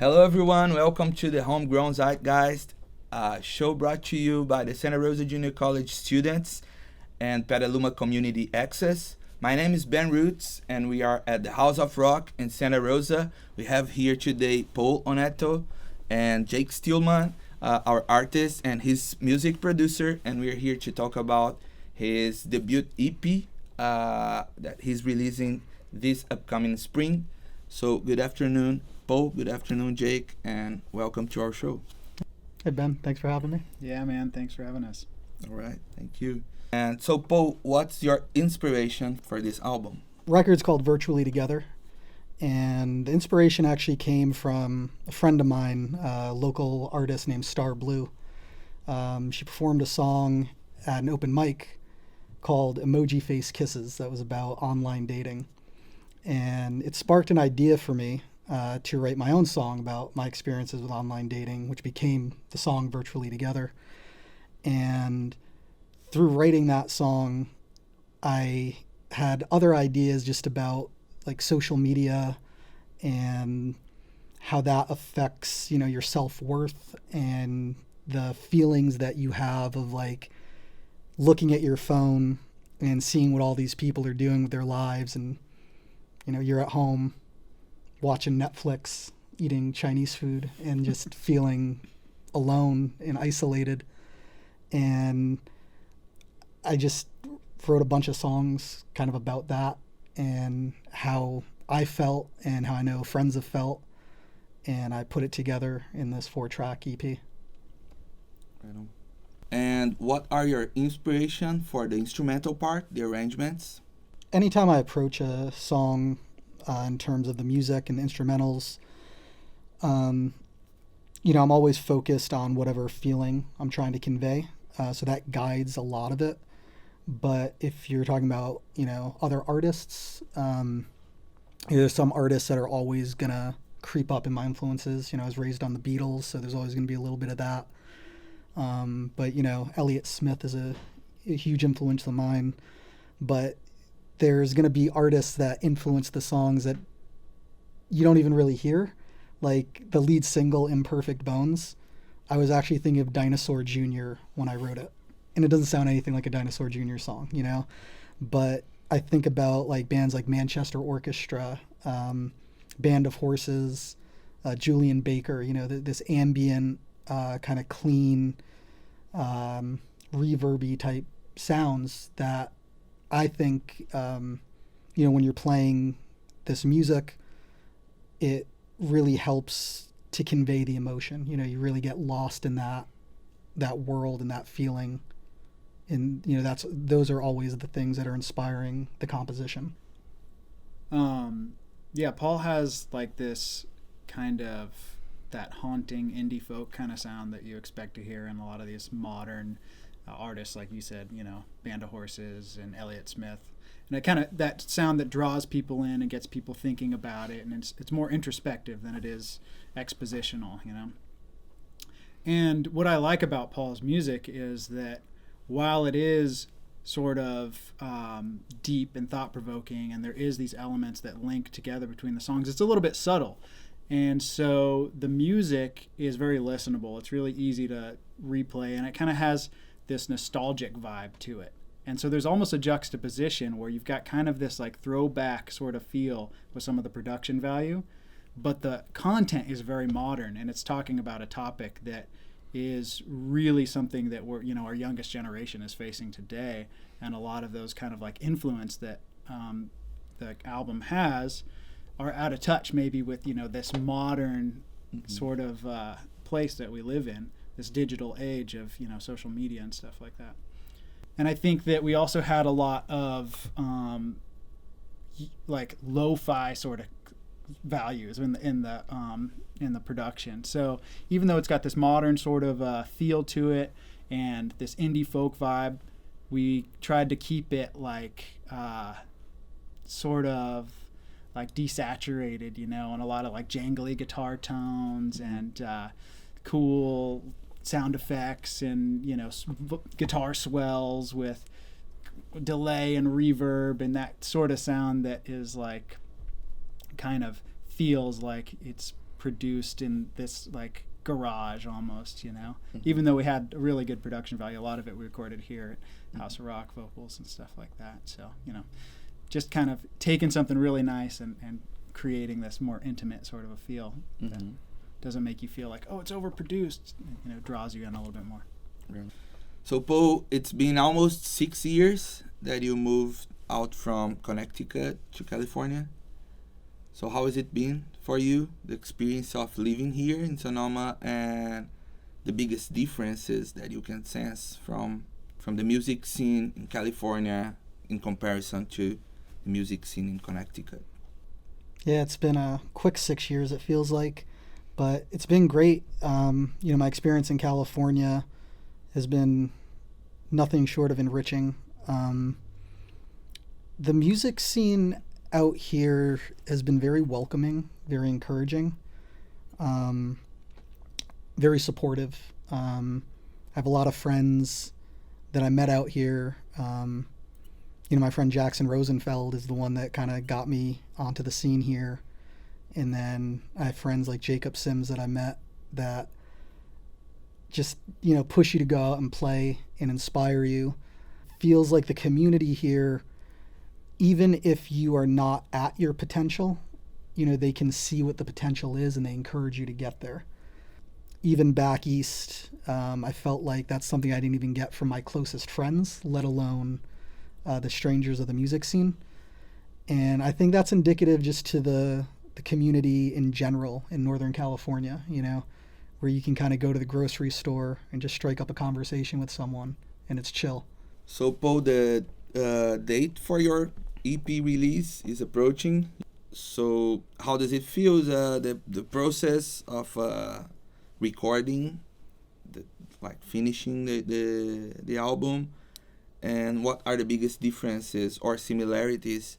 Hello, everyone. Welcome to the Homegrown Zeitgeist show brought to you by the Santa Rosa Junior College students and Petaluma Community Access. My name is Ben Roots, and we are at the House of Rock in Santa Rosa. We have here today Paul Oneto and Jake Stillman, our artist and his music producer, and we're here to talk about his debut EP that he's releasing this upcoming spring. So good afternoon, Paul. Good afternoon, Jake, and welcome to our show. Hey, Ben. Thanks for having me. Yeah, man. Thanks for having us. All right. Thank you. And so, Paul, what's your inspiration for this album? Record's called Virtually Together. And the inspiration actually came from a friend of mine, a local artist named Star Blue. She performed a song at an open mic called Emoji Face Kisses that was about online dating. And it sparked an idea for me to write my own song about my experiences with online dating, which became the song Virtually Together. And through writing that song, I had other ideas just about like social media and how that affects, your self-worth and the feelings that you have of like looking at your phone and seeing what all these people are doing with their lives, and you're at home watching Netflix, eating Chinese food, and just feeling alone and isolated. And I just wrote a bunch of songs kind of about that and how I felt and how I know friends have felt. And I put it together in this 4-track EP. Right on. And what are your inspiration for the instrumental part, the arrangements? Anytime I approach a song in terms of the music and the instrumentals, I'm always focused on whatever feeling I'm trying to convey. So that guides a lot of it. But if you're talking about, other artists, there's some artists that are always going to creep up in my influences. I was raised on the Beatles, so there's always going to be a little bit of that. But Elliott Smith is a huge influence of mine. But there's going to be artists that influence the songs that you don't even really hear. Like the lead single, Imperfect Bones. I was actually thinking of Dinosaur Jr. when I wrote it. And it doesn't sound anything like a Dinosaur Jr. song, But I think about like bands like Manchester Orchestra, Band of Horses, Julian Baker, this ambient, kind of clean, reverby type sounds that I think, when you're playing this music, it really helps to convey the emotion. You really get lost in that world and that feeling. And, those are always the things that are inspiring the composition. Yeah, Paul has like this kind of that haunting indie folk kind of sound that you expect to hear in a lot of these modern artists, like you said, Band of Horses and Elliott Smith, and it kind of that sound that draws people in and gets people thinking about it, and it's more introspective than it is expositional, And what I like about Paul's music is that while it is sort of deep and thought-provoking, and there is these elements that link together between the songs, it's a little bit subtle. And so the music is very listenable. It's really easy to replay, and it kind of has this nostalgic vibe to it. And so there's almost a juxtaposition where you've got kind of this like throwback sort of feel with some of the production value, but the content is very modern, and it's talking about a topic that is really something that our youngest generation is facing today. And a lot of those kind of like influence that the album has are out of touch maybe with, this modern sort of place that we live in, this digital age of, social media and stuff like that. And I think that we also had a lot of like lo-fi sort of values in the production. So even though it's got this modern sort of feel to it and this indie folk vibe, we tried to keep it like sort of like desaturated, and a lot of like jangly guitar tones and cool sound effects and guitar swells with delay and reverb and that sort of sound that is like kind of feels like it's produced in this like garage almost, even though we had a really good production value. A lot of it we recorded here at House of Rock, vocals and stuff like that. So, just kind of taking something really nice and creating this more intimate sort of a feel that doesn't make you feel like, oh, it's overproduced. Draws you in a little bit more. So, Paul, it's been almost 6 years that you moved out from Connecticut to California. So how has it been for you, the experience of living here in Sonoma, and the biggest differences that you can sense from the music scene in California in comparison to the music scene in Connecticut? Yeah, it's been a quick 6 years, it feels like, but it's been great. My experience in California has been nothing short of enriching. The music scene out here has been very welcoming, very encouraging, very supportive. I have a lot of friends that I met out here. My friend Jackson Rosenfeld is the one that kind of got me onto the scene here. And then I have friends like Jacob Sims that I met that just, push you to go out and play and inspire you. Feels like the community here, even if you are not at your potential, they can see what the potential is and they encourage you to get there. Even back east, I felt like that's something I didn't even get from my closest friends, let alone the strangers of the music scene. And I think that's indicative just to the community in general in Northern California, where you can kind of go to the grocery store and just strike up a conversation with someone and it's chill. So, Paul, the date for your EP release is approaching. So how does it feel, the process of recording, finishing the album, and what are the biggest differences or similarities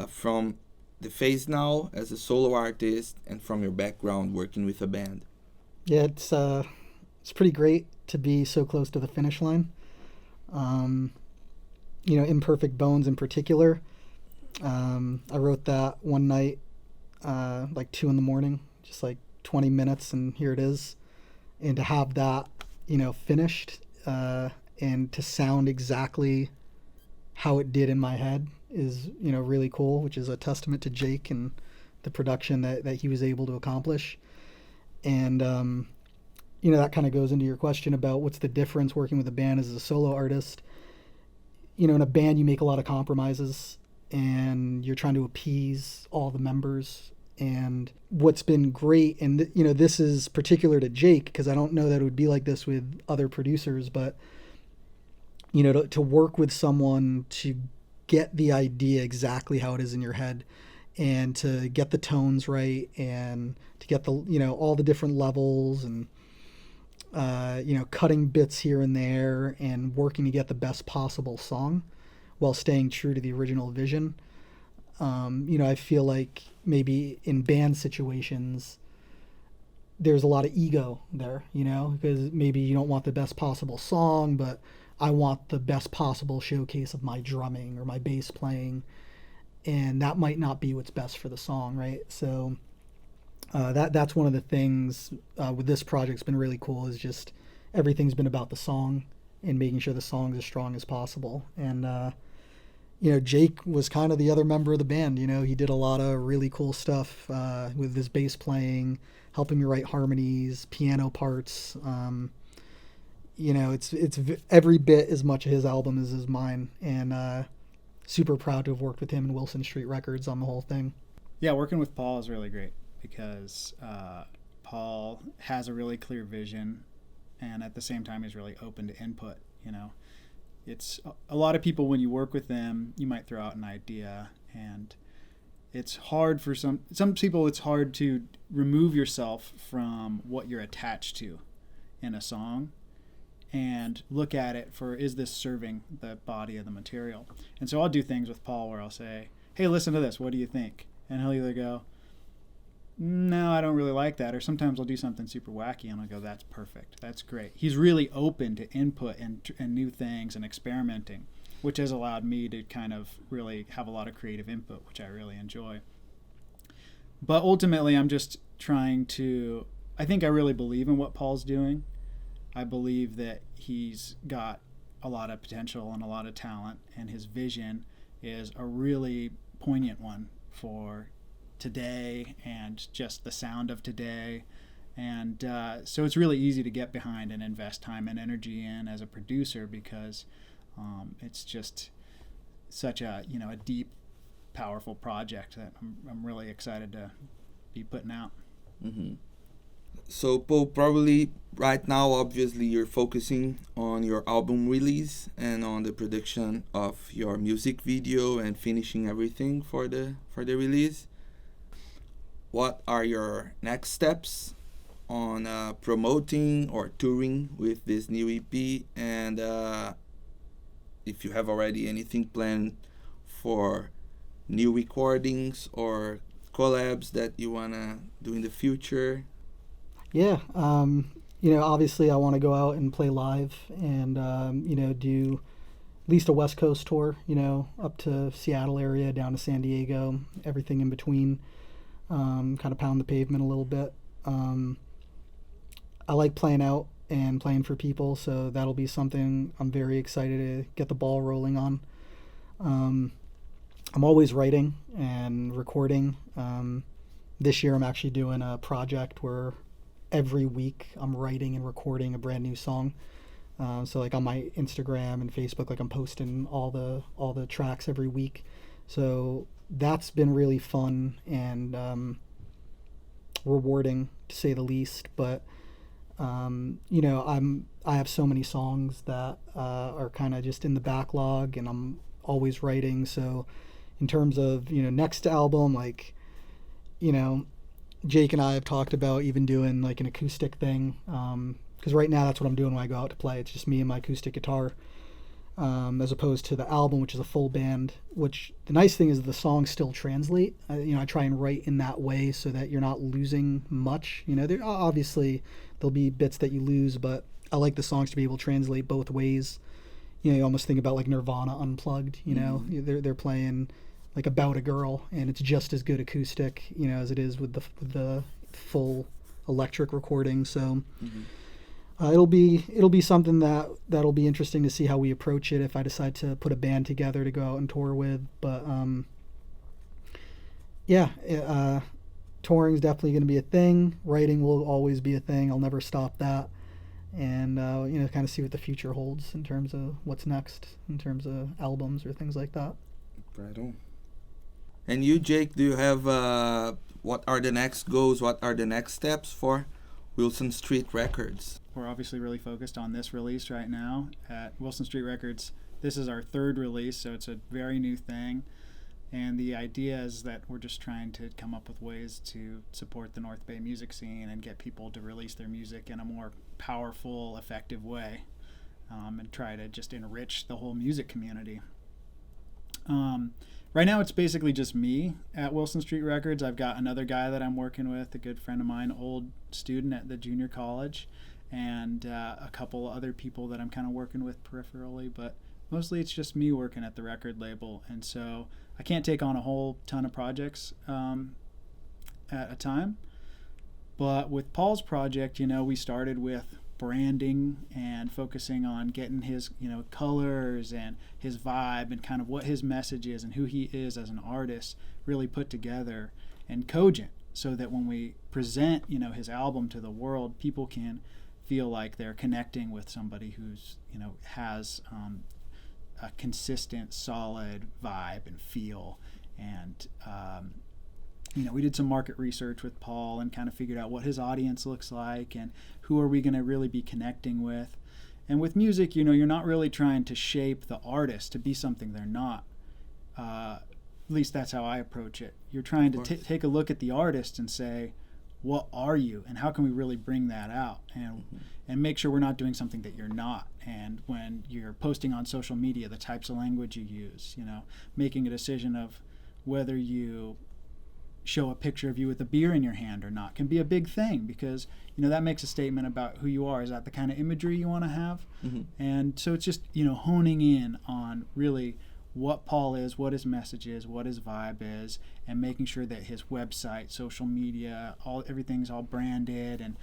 from the phase now as a solo artist and from your background working with a band? Yeah, it's pretty great to be so close to the finish line. Imperfect Bones in particular. I wrote that one night, 2 a.m, just 20 minutes, and here it is. And to have that, finished, and to sound exactly how it did in my head is, really cool, which is a testament to Jake and the production that he was able to accomplish. And, that kind of goes into your question about what's the difference working with a band as a solo artist. In a band, you make a lot of compromises and you're trying to appease all the members. And what's been great, and this is particular to Jake, because I don't know that it would be like this with other producers, but to work with someone to get the idea exactly how it is in your head and to get the tones right and to get the all the different levels and cutting bits here and there and working to get the best possible song while staying true to the original vision. I feel like maybe in band situations, there's a lot of ego there, because maybe you don't want the best possible song, but I want the best possible showcase of my drumming or my bass playing, and that might not be what's best for the song, right? So that's one of the things with this project's been really cool, is just everything's been about the song and making sure the song's as strong as possible. And Jake was kind of the other member of the band. He did a lot of really cool stuff with his bass playing, helping me write harmonies, piano parts. It's every bit as much his album as is mine, and super proud to have worked with him and Wilson Street Records on the whole thing. Yeah, working with Paul is really great because Paul has a really clear vision, and at the same time he's really open to input. It's a lot of people, when you work with them, you might throw out an idea, and it's hard for some people. It's hard to remove yourself from what you're attached to in a song and look at it for, is this serving the body of the material? And so I'll do things with Paul where I'll say, hey, listen to this, what do you think? And he'll either go, no, I don't really like that. Or sometimes I'll do something super wacky and I'll go, that's perfect. That's great. He's really open to input and new things and experimenting, which has allowed me to kind of really have a lot of creative input, which I really enjoy. But ultimately, I'm just trying to, I think I really believe in what Paul's doing. I believe that he's got a lot of potential and a lot of talent, and his vision is a really poignant one for today and just the sound of today. And so it's really easy to get behind and invest time and energy in as a producer, because it's just such a a deep, powerful project that I'm really excited to be putting out. Mm-hmm. So, Paul, probably right now, obviously, you're focusing on your album release and on the production of your music video and finishing everything for the release. What are your next steps on promoting or touring with this new EP? And if you have already anything planned for new recordings or collabs that you want to do in the future? Yeah, obviously I want to go out and play live and, do at least a West Coast tour, up to Seattle area, down to San Diego, everything in between, kind of pound the pavement a little bit. I like playing out and playing for people, so that'll be something I'm very excited to get the ball rolling on. I'm always writing and recording. This year I'm actually doing a project where every week I'm writing and recording a brand new song. So like on my Instagram and Facebook, like I'm posting all the tracks every week. So that's been really fun and rewarding, to say the least. But I have so many songs that are kind of just in the backlog, and I'm always writing. So in terms of next album, like Jake and I have talked about even doing like an acoustic thing, because right now that's what I'm doing when I go out to play. It's just me and my acoustic guitar, as opposed to the album, which is a full band. Which the nice thing is the songs still translate. I try and write in that way so that you're not losing much. There obviously there'll be bits that you lose, but I like the songs to be able to translate both ways. You almost think about like Nirvana Unplugged. Mm-hmm. They're playing like About a Girl, and it's just as good acoustic, as it is with the full electric recording. So it'll be something that'll be interesting to see how we approach it if I decide to put a band together to go out and tour with. But touring is definitely going to be a thing. Writing will always be a thing. I'll never stop that. And kind of see what the future holds in terms of what's next, in terms of albums or things like that. Right on. And you, Jake, do you have what are the next goals? What are the next steps for Wilson Street Records? We're obviously really focused on this release right now at Wilson Street Records. This is our third release, so it's a very new thing. And the idea is that we're just trying to come up with ways to support the North Bay music scene and get people to release their music in a more powerful, effective way, and try to just enrich the whole music community. Right now it's basically just me at Wilson Street Records. I've got another guy that I'm working with, a good friend of mine, old student at the junior college, and a couple other people that I'm kind of working with peripherally, but mostly it's just me working at the record label. And so I can't take on a whole ton of projects at a time. But with Paul's project, we started with branding and focusing on getting his colors and his vibe and kind of what his message is and who he is as an artist really put together and cogent, so that when we present his album to the world, people can feel like they're connecting with somebody who's has a consistent, solid vibe and feel. And we did some market research with Paul and kind of figured out what his audience looks like and who are we going to really be connecting with. And with music, you're not really trying to shape the artist to be something they're not. At least that's how I approach it. You're trying to take a look at the artist and say, what are you, and how can we really bring that out, and make sure we're not doing something that you're not. And when you're posting on social media, the types of language you use, making a decision of whether you show a picture of you with a beer in your hand or not can be a big thing, because that makes a statement about who you are. Is that the kind of imagery you want to have? And so it's just honing in on really what Paul is, what his message is, what his vibe is, and making sure that his website, social media, everything's all branded. And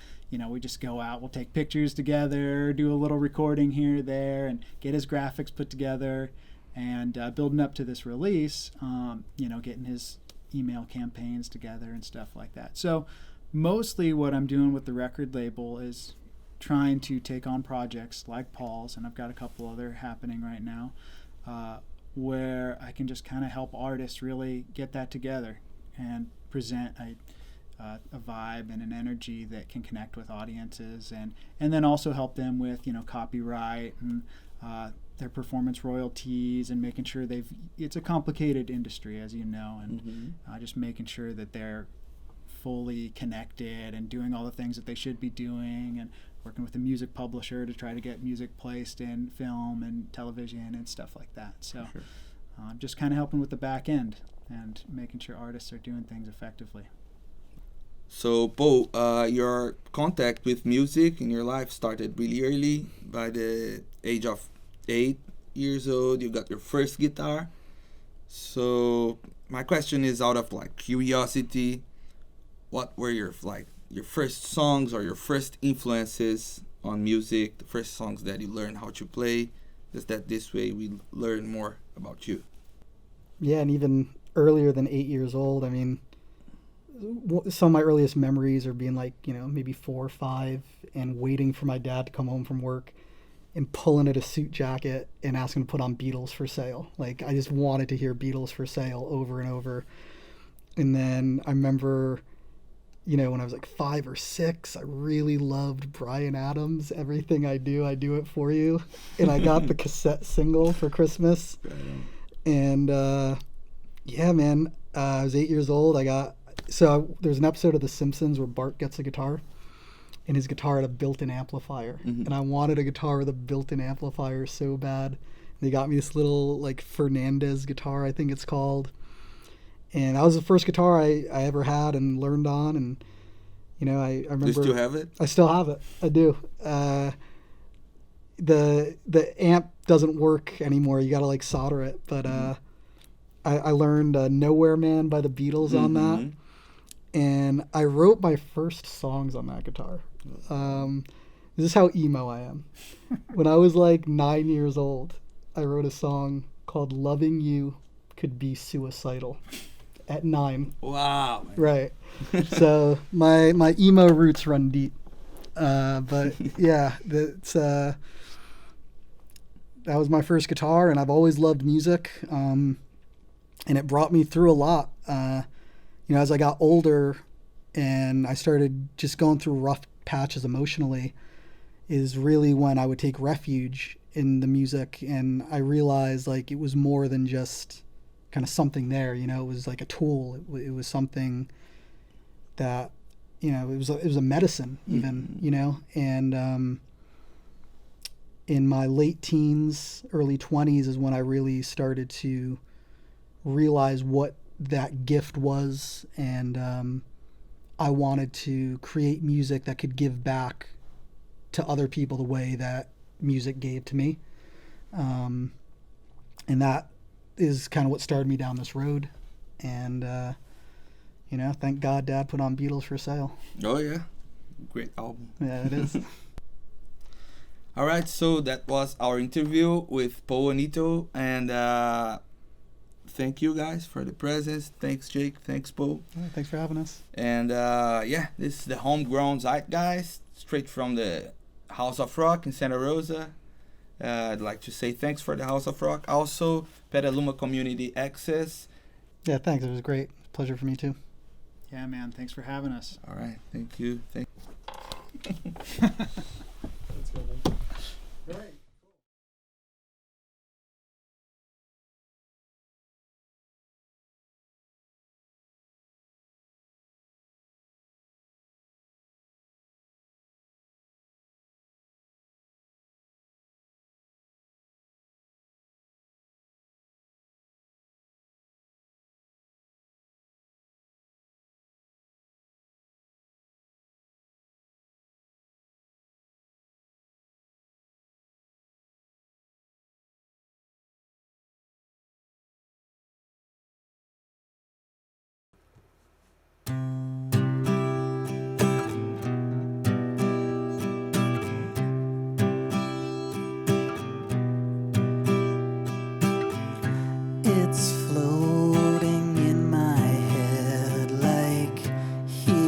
we just go out, we'll take pictures together, do a little recording here, there, and get his graphics put together, and building up to this release, getting his email campaigns together and stuff like that. So mostly what I'm doing with the record label is trying to take on projects like Paul's, and I've got a couple other happening right now, where I can just kind of help artists really get that together and present a vibe and an energy that can connect with audiences, and then also help them with copyright and their performance royalties, and making sure it's a complicated industry, as you know, and just making sure that they're fully connected and doing all the things that they should be doing, and working with a music publisher to try to get music placed in film and television and stuff like that. So just kind of helping with the back end and making sure artists are doing things effectively. So, Paul, your contact with music in your life started really early. By the age of 8 years old, you got your first guitar. So, my question is, out of curiosity, what were your first songs or your first influences on music, the first songs that you learned how to play? Just that this way we learn more about you. Yeah, and even earlier than 8 years old, I mean, some of my earliest memories are being maybe 4 or 5, and waiting for my dad to come home from work and pulling at a suit jacket and asking to put on Beatles for Sale. I just wanted to hear Beatles for Sale over and over. And then I remember, when I was 5 or 6, I really loved Bryan Adams. Everything I Do It For You. And I got the cassette single for Christmas. And yeah, man, I was 8 years old. There's an episode of The Simpsons where Bart gets a guitar, and his guitar had a built-in amplifier. And I wanted a guitar with a built-in amplifier so bad. They got me this little Fernandez guitar, I think it's called. And that was the first guitar I ever had and learned on. And, I remember... Do you still have it? I still have it. I do. The amp doesn't work anymore. You got to solder it. But I learned Nowhere Man by the Beatles on that. And I wrote my first songs on that guitar. This is how emo I am. When I was 9 years old, I wrote a song called Loving You Could Be Suicidal at 9. Wow. Right. So my emo roots run deep. But yeah, that was my first guitar, and I've always loved music. And it brought me through a lot. As I got older and I started just going through rough patches emotionally, is really when I would take refuge in the music, and I realized it was more than just kind of something there. It was a tool. It was something that it was a medicine even. And in my late teens, early 20s is when I really started to realize what that gift was, and I wanted to create music that could give back to other people the way that music gave to me. And that is kind of what started me down this road. And thank God Dad put on Beatles for Sale. Oh yeah, great album. Yeah, it is. All right, so that was our interview with Paul Anito, and thank you guys for the presence. Thanks, Jake. Thanks, Paul. Yeah, thanks for having us. And this is the Homegrown Zeitgeist, straight from the House of Rock in Santa Rosa. I'd like to say thanks for the House of Rock. Also, Petaluma Community Access. Yeah, thanks. It was great. Pleasure for me too. Yeah, man. Thanks for having us. All right. Thank you. That's good. Great.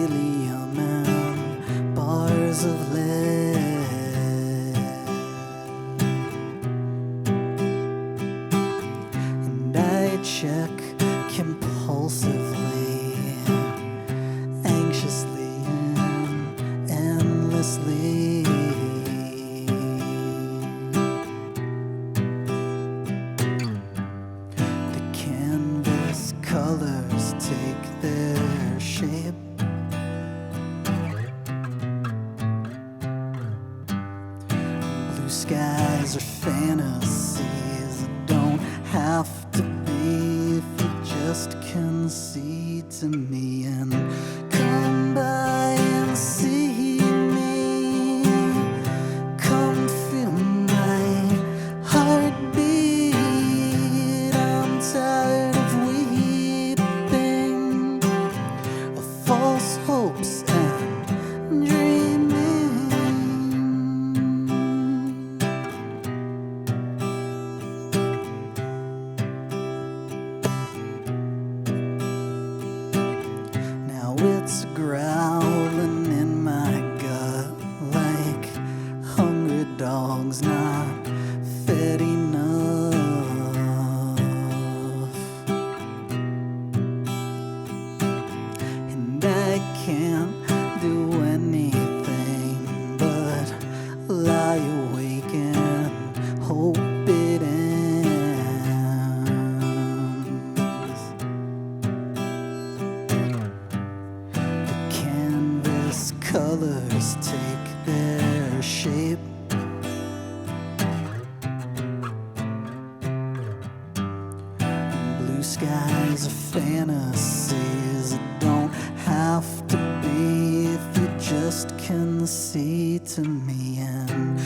helium and bars of lead. And I check compulsively, anxiously and endlessly. The canvas colors take their shape. Blue skies are fantasies that don't have to be if you just concede to me and come by and see me. Come feel my heartbeat. I'm tired of weeping, of false hopes and dreaming. Now it's growling in my gut like hungry dogs not fed enough. And I can't do anything but lie awake and hope it ends. The canvas colors take their shape. Blue skies are fantasies that don't have to be if you just concede to me and